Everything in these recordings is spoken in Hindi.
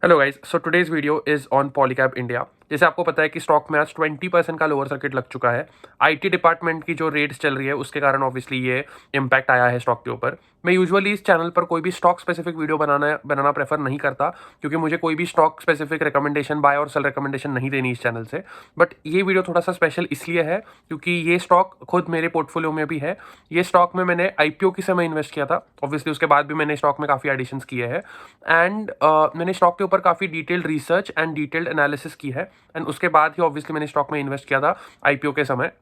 Hello guys, so today's video is on Polycab India. जैसे आपको पता है कि स्टॉक में आज 20% का लोअर सर्किट लग चुका है। आईटी डिपार्टमेंट की जो रेट्स चल रही है उसके कारण ऑब्वियसली ये इम्पैक्ट आया है स्टॉक के ऊपर। मैं यूजुअली इस चैनल पर कोई भी स्टॉक स्पेसिफिक वीडियो बनाना प्रेफर नहीं करता, क्योंकि मुझे कोई भी स्टॉक स्पेसिफिक रिकमेंडेशन बाय और सेल रिकमेंडेशन नहीं देनी इस चैनल से। बट ये वीडियो थोड़ा सा स्पेशल इसलिए है क्योंकि ये स्टॉक खुद मेरे पोर्टफोलियो में भी है। ये स्टॉक में मैंने आईपीओ के समय इन्वेस्ट किया था, ऑब्वियसली उसके बाद भी मैंने स्टॉक में काफ़ी एडिशंस किए हैं। एंड मैंने स्टॉक के ऊपर काफ़ी detailed research and detailed analysis की है। एंड उसके बाद ही ऑब्वियसली मैंने स्टॉक में इन्वेस्ट किया था आईपीओ के समय।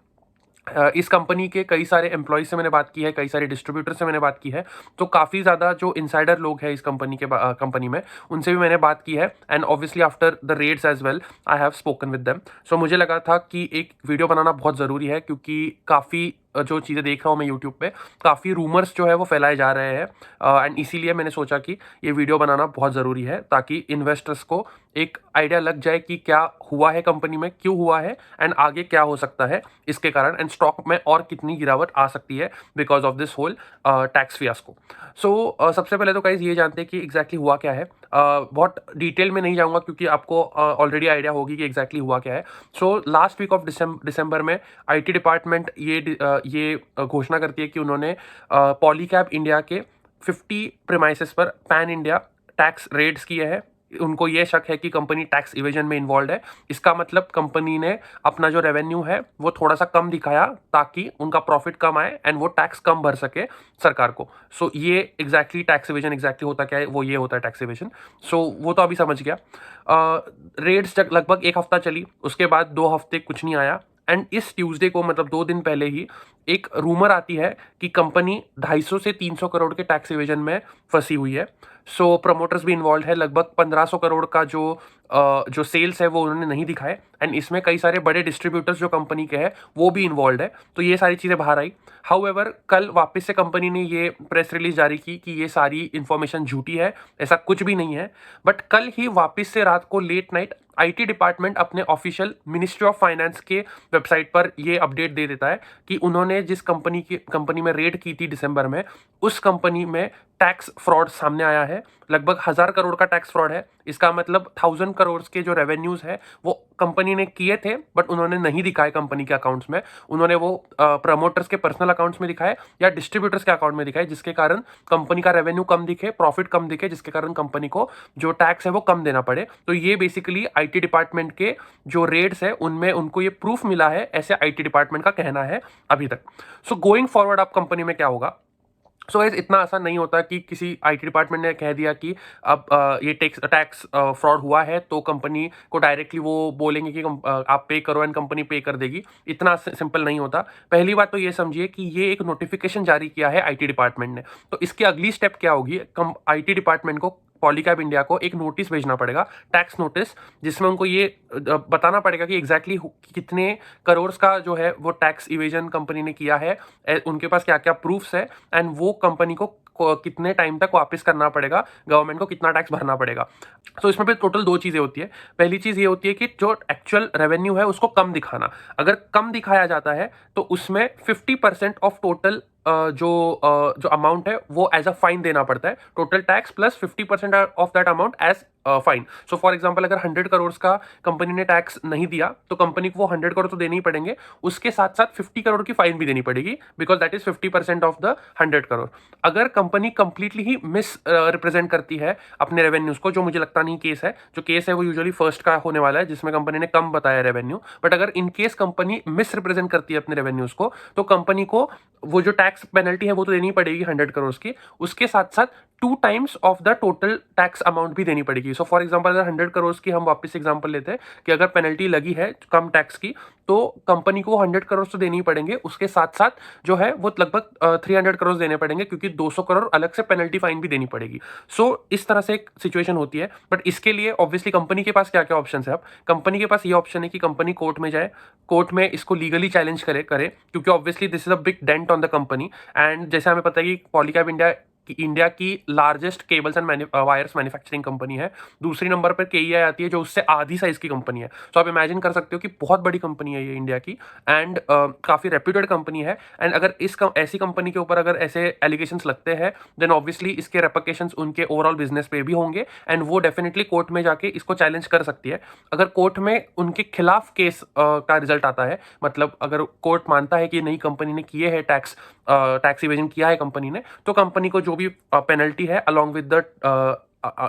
इस कंपनी के कई सारे एम्प्लॉयज से मैंने बात की है, कई सारे डिस्ट्रीब्यूटर से मैंने बात की है। तो काफ़ी ज़्यादा जो इनसाइडर लोग हैं इस कंपनी में, उनसे भी मैंने बात की है। And obviously after the raids as well I have spoken with them. So मुझे लगा था कि एक वीडियो बनाना बहुत ज़रूरी है, क्योंकि काफ़ी जो चीज़ें देख रहा हूँ मैं यूट्यूब पे, काफ़ी रूमर्स जो है वो फैलाए जा रहे हैं। एंड इसीलिए मैंने सोचा कि ये वीडियो बनाना बहुत ज़रूरी है, ताकि इन्वेस्टर्स को एक आइडिया लग जाए कि क्या हुआ है कंपनी में, क्यों हुआ है, एंड आगे क्या हो सकता है इसके कारण, एंड स्टॉक में और कितनी गिरावट आ सकती है because of this whole tax fiasco. So सबसे पहले तो गाइस ये जानते हैं कि एग्जैक्टली हुआ क्या है। बहुत डिटेल में नहीं जाऊंगा क्योंकि आपको ऑलरेडी आइडिया होगी कि एग्जैक्टली हुआ क्या है। So last week of December में आईटी डिपार्टमेंट ये घोषणा करती है कि उन्होंने पॉलीकैब इंडिया के 50 प्रेमाइसेस पर पैन इंडिया टैक्स रेड्स किए हैं। उनको ये शक है कि कंपनी टैक्स इवेजन में इन्वॉल्व है। इसका मतलब कंपनी ने अपना जो रेवेन्यू है वो थोड़ा सा कम दिखाया, ताकि उनका प्रॉफिट कम आए एंड वो टैक्स कम भर सके सरकार को। सो ये एग्जैक्टली टैक्स इवेजन एग्जैक्टली होता क्या है, वो ये होता है टैक्स इवेजन। सो वो तो अभी समझ गया। रेड्स लगभग एक हफ्ता चली, उसके बाद 2 हफ्ते कुछ नहीं आया। एंड इस ट्यूसडे को, मतलब 2 दिन पहले ही, एक रूमर आती है कि कंपनी 250 से 300 करोड़ के टैक्स इवेजन में फंसी हुई है। सो प्रमोटर्स भी इन्वॉल्व है। लगभग 1500 करोड़ का जो सेल्स है वो उन्होंने नहीं दिखाए। एंड इसमें कई सारे बड़े डिस्ट्रीब्यूटर्स जो कंपनी के हैं वो भी इन्वॉल्व है। तो ये सारी चीज़ें बाहर आई। हाउएवर कल वापस से कंपनी ने ये प्रेस रिलीज जारी की कि ये सारी इन्फॉर्मेशन झूठी है, ऐसा कुछ भी नहीं है। बट कल ही वापस से रात को लेट नाइट आईटी डिपार्टमेंट अपने ऑफिशियल मिनिस्ट्री ऑफ फाइनेंस के वेबसाइट पर ये अपडेट दे देता है कि उन्होंने जिस कंपनी में रेड की थी दिसंबर में, उस कंपनी में टैक्स फ्रॉड सामने आया है। लगभग 1000 करोड़ का टैक्स फ्रॉड है। इसका मतलब 1000 करोड़ के जो रेवेन्यूज है वो कंपनी ने किए थे, बट उन्होंने नहीं दिखाए कंपनी के अकाउंट्स में। उन्होंने वो प्रमोटर्स के पर्सनल अकाउंट्स में दिखाए या डिस्ट्रीब्यूटर्स के अकाउंट में दिखाए, जिसके कारण कंपनी का रेवेन्यू कम दिखे, प्रॉफिट कम दिखे, जिसके कारण कंपनी को जो टैक्स है वो कम देना पड़े। तो ये बेसिकली आईटी डिपार्टमेंट के जो रेड्स है उनमें उनको ये प्रूफ मिला है, ऐसे आईटी डिपार्टमेंट का कहना है अभी तक। सो गोइंग फॉरवर्ड अब कंपनी में क्या होगा। सो गाइस, इतना आसान नहीं होता कि किसी आईटी डिपार्टमेंट ने कह दिया कि अब ये टैक्स फ्रॉड हुआ है तो कंपनी को डायरेक्टली वो बोलेंगे कि आप पे करो एंड कंपनी पे कर देगी। इतना सिंपल नहीं होता। पहली बात तो ये समझिए कि ये एक नोटिफिकेशन जारी किया है आईटी डिपार्टमेंट ने। तो इसकी अगली स्टेप क्या होगी, आईटी डिपार्टमेंट को पॉलीकैब इंडिया को एक नोटिस भेजना पड़ेगा, टैक्स नोटिस, जिसमें उनको ये बताना पड़ेगा कि एग्जैक्टली कितने करोड़ का जो है वो टैक्स इवेजन कंपनी ने किया है, उनके पास क्या क्या प्रूफ्स है, एंड वो कंपनी को कितने टाइम तक वापस करना पड़ेगा, गवर्नमेंट को कितना टैक्स भरना पड़ेगा। तो इसमें पे टोटल 2 चीज़ें होती है। पहली चीज़ ये होती है कि जो एक्चुअल रेवेन्यू है उसको कम दिखाना। अगर कम दिखाया जाता है तो उसमें 50% ऑफ टोटल जो अमाउंट है वो एज अ फाइन देना पड़ता है। Total tax plus 50% of that amount as fine. So for example, अगर 100 करोड़ का कंपनी ने टैक्स नहीं दिया तो कंपनी को वो 100 करोड़ तो देने ही पड़ेंगे, उसके साथ साथ 50 करोड़ की फाइन भी देनी पड़ेगी, because that is 50% of the 100 crore. अगर कंपनी कंप्लीटली ही मिस रिप्रेजेंट करती है अपने रेवेन्यूज को, जो मुझे लगता नहीं केस है, जो केस है वो यूजुअली फर्स्ट का होने वाला है जिसमें कंपनी ने कम बताया रेवेन्यू। बट अगर in case company miss represent करती है अपने रेवेन्यूज को, तो कंपनी को वो जो टैक्स पेनल्टी है वो तो देनी पड़ेगी 100 करोड़ की, उसके साथ साथ 2 times of the total tax amount भी देनी पड़ेगी। सो फॉर एग्जांपल, अगर 100 करोड़ की हम वापस एग्जांपल लेते हैं कि अगर पेनल्टी लगी है कम टैक्स की, तो कंपनी को 100 करोड़ तो देनी ही पड़ेंगे, उसके साथ साथ जो है वो लगभग 300 करोड़ देने पड़ेंगे, क्योंकि 200 करोड़ अलग से पेनल्टी फाइन भी देनी पड़ेगी। सो इस तरह से एक सिचुएशन होती है। बट इसके लिए ऑब्वियसली कंपनी के पास क्या क्या ऑप्शन है। अब कंपनी के पास ये ऑप्शन है कि कंपनी कोर्ट में जाए, कोर्ट में इसको लीगली चैलेंज करे, क्योंकि obviously this is a big dent on the company. And जैसे हमें पता है कि पॉलीकैब इंडिया कि इंडिया की largest cables and wires manufacturing company है। दूसरी नंबर पर केईआई आती है जो उससे आधी साइज की कंपनी है। तो आप इमेजिन कर सकते हो कि बहुत बड़ी कंपनी है ये इंडिया की, एंड काफ़ी रेप्यूटेड कंपनी है। एंड अगर ऐसी कंपनी के ऊपर अगर ऐसे एलिगेशंस लगते हैं, देन ऑब्वियसली इसके रेपरकेशंस उनके ओवरऑल बिजनेस पे भी होंगे, एंड वो डेफिनेटली कोर्ट में जाके इसको चैलेंज कर सकती है। अगर कोर्ट में उनके खिलाफ केस का रिजल्ट आता है, मतलब अगर कोर्ट मानता है कि नई कंपनी ने किए है टैक्स इवेजन किया है कंपनी ने, तो कंपनी को जो भी पेनल्टी है along with the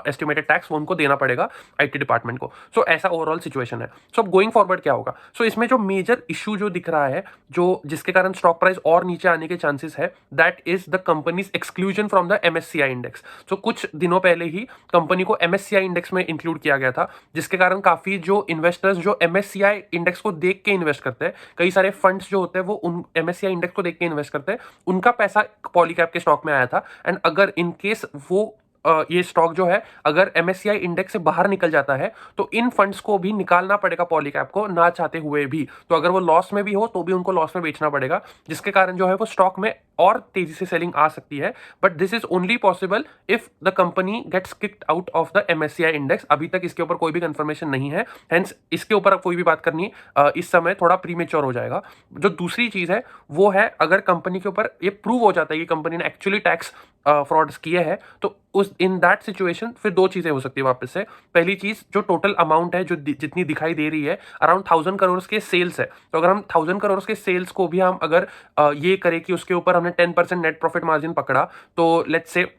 estimated tax वो उनको देना पड़ेगा आईटी डिपार्टमेंट को। सो ऐसा ओवरऑल सिचुएशन है। सो अब गोइंग फॉरवर्ड क्या होगा? सो इसमें जो मेजर इशू जो दिख रहा है, जो जिसके कारण स्टॉक प्राइस और नीचे आने के चांसेस है, that is the companies exclusion from the MSCI index. So कुछ दिनों पहले ही कंपनी को एमएससीआई इंडेक्स में इंक्लूड किया गया था, जिसके कारण काफी जो इन्वेस्टर्स जो एमएससीआई इंडेक्स को देख के इन्वेस्ट करते हैं, कई सारे फंड्स जो होते हैं वो उन एमएससीआई इंडेक्स को देख के इन्वेस्ट करते हैं, उनका पैसा पॉलीकैब के स्टॉक में आया था। एंड अगर इन केस वो ये स्टॉक जो है अगर एमएससीआई इंडेक्स से बाहर निकल जाता है, तो इन फंड्स को भी निकालना पड़ेगा पॉलीकैब को, ना चाहते हुए भी। तो अगर वो लॉस में भी हो तो भी उनको लॉस में बेचना पड़ेगा, जिसके कारण जो है वो स्टॉक में और तेजी से सेलिंग आ सकती है। But this is only possible if the company gets kicked out of the MSCI index. अभी तक इसके ऊपर कोई भी कंफर्मेशन नहीं है, हेंस इसके ऊपर कोई भी बात करनी इस समय थोड़ा प्रीमेच्योर हो जाएगा। जो दूसरी चीज है वो है, अगर कंपनी के ऊपर ये प्रूव हो जाता है कि कंपनी ने एक्चुअली टैक्स फ्रॉड्स किए हैं, तो उस इन दैट सिचुएशन फिर दो चीजें हो सकती है वापस से। पहली चीज, जो टोटल अमाउंट है जो जितनी दिखाई दे रही है अराउंड 1000 करोड़ के सेल्स है, तो अगर हम 1000 करोड़ के सेल्स को भी हम अगर ये करें कि उसके ऊपर हमने 10% नेट प्रॉफिट मार्जिन पकड़ा, तो लेट्स से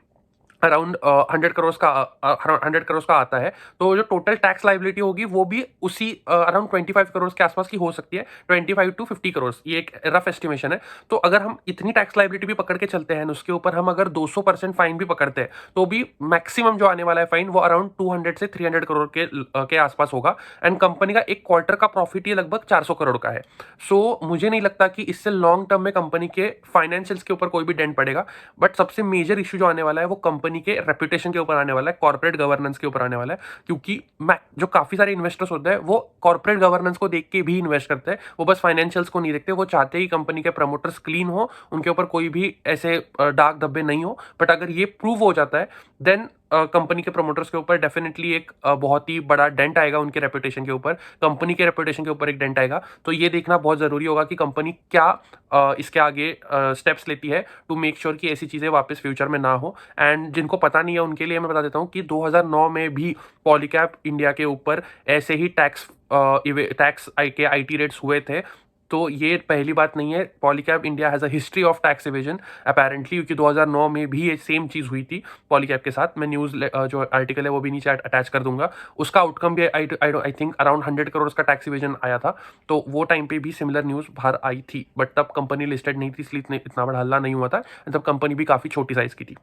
अराउंड 100 करोड़ का आता है, तो जो टोटल टैक्स लाइबिलिटी होगी वो भी उसी अराउंड 25 करोड़ के आसपास की हो सकती है, 25 to 50 करोड़, ये एक रफ एस्टिमेशन है। तो अगर हम इतनी टैक्स लाइबिलिटी भी पकड़ के चलते हैं, उसके ऊपर हम अगर 200% फाइन भी पकड़ते हैं, तो भी मैक्सिमम जो आने वाला है फाइन वो अराउंड 200 से 300 करोड़ के आसपास होगा। एंड कंपनी का एक क्वार्टर का प्रॉफिट ये लगभग 400 करोड़ का है। सो मुझे नहीं लगता कि इससे लॉन्ग टर्म में कंपनी के फाइनेंशियल्स के ऊपर कोई भी डेंट पड़ेगा। बट सबसे मेजर इशू जो आने वाला है वो कंपनी के रेपुटेशन के ऊपर आने वाला है, कॉर्पोरेट गवर्नेंस के ऊपर आने वाला है। क्योंकि जो काफी सारे इन्वेस्टर्स होते हैं वो कॉर्पोरेट गवर्नेंस को देख के भी इन्वेस्ट करते हैं, वो बस फाइनेंशियल्स को नहीं देखते। वो चाहते ही कंपनी के प्रमोटर्स क्लीन हो, उनके ऊपर कोई भी ऐसे दाग धब्बे नहीं हो। बट अगर ये प्रूव हो जाता है, देन कंपनी के प्रमोटर्स के ऊपर डेफिनेटली एक बहुत ही बड़ा डेंट आएगा, उनके रेपुटेशन के ऊपर, कंपनी के रेपुटेशन के ऊपर एक डेंट आएगा। तो ये देखना बहुत जरूरी होगा कि कंपनी क्या इसके आगे स्टेप्स लेती है टू मेक श्योर कि ऐसी चीजें वापस फ्यूचर में ना हो। एंड जिनको पता नहीं है उनके लिए मैं बता देता हूँ कि 2009 में भी पॉलीकैब इंडिया के ऊपर ऐसे ही टैक्स के आईटी रेट्स हुए थे। तो ये पहली बात नहीं है, Polycab India has a history of tax evasion apparently, क्योंकि 2009 में भी ये सेम चीज़ हुई थी पॉलीकैब के साथ। मैं न्यूज़ जो आर्टिकल है वो भी नीचे अटैच कर दूंगा, उसका आउटकम भी आई थिंक अराउंड 100 करोड़ का टैक्स इवेजन आया था। तो वो टाइम पे भी सिमिलर न्यूज़ बाहर आई थी, बट तब कंपनी लिस्टेड नहीं थी, इसलिए इतना बड़ा हल्ला नहीं हुआ था। तब कंपनी भी काफ़ी छोटी साइज़ की थी।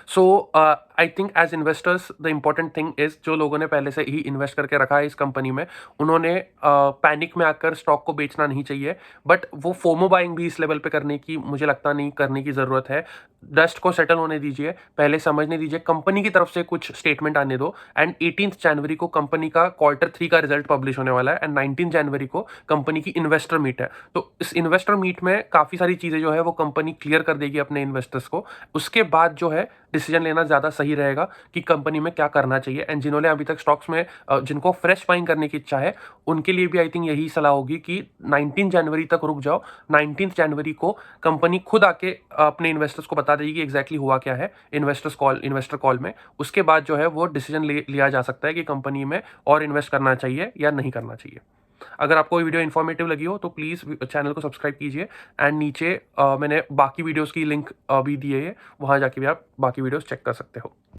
So I think as investors the important thing is, जो लोगों ने पहले से ही इन्वेस्ट करके रखा है इस कंपनी में, उन्होंने पैनिक में आकर स्टॉक को बेचना नहीं चाहिए। बट वो फोमो बाइंग भी इस लेवल पे करने की मुझे लगता नहीं करने की ज़रूरत है। डस्ट को सेटल होने दीजिए, पहले समझने दीजिए, कंपनी की तरफ से कुछ स्टेटमेंट आने दो। एंड 18 जनवरी को कंपनी का Q3 का रिजल्ट पब्लिश होने वाला है, एंड 19 जनवरी को कंपनी की इन्वेस्टर मीट है। तो इस इन्वेस्टर मीट में काफ़ी सारी चीज़ें जो है वो कंपनी क्लियर कर देगी अपने इन्वेस्टर्स को। उसके बाद जो है डिसीजन लेना ज़्यादा सही रहेगा कि कंपनी में क्या करना चाहिए। एंड जिन्होंने अभी तक स्टॉक्स में जिनको फ्रेश बाइंग करने की इच्छा है, उनके लिए भी आई थिंक यही सलाह होगी कि 19 जनवरी तक रुक जाओ। 19 जनवरी को कंपनी खुद आके अपने इन्वेस्टर्स को बता देगी कि एग्जैक्टली हुआ क्या है इन्वेस्टर कॉल में। उसके बाद जो है वो डिसीजन लिया जा सकता है कि कंपनी में और इन्वेस्ट करना चाहिए या नहीं करना चाहिए। अगर आपको ये वीडियो इन्फॉर्मेटिव लगी हो तो प्लीज़ चैनल को सब्सक्राइब कीजिए। एंड नीचे मैंने बाकी वीडियोस की लिंक भी दी है, वहाँ जाके भी आप बाकी वीडियोस चेक कर सकते हो।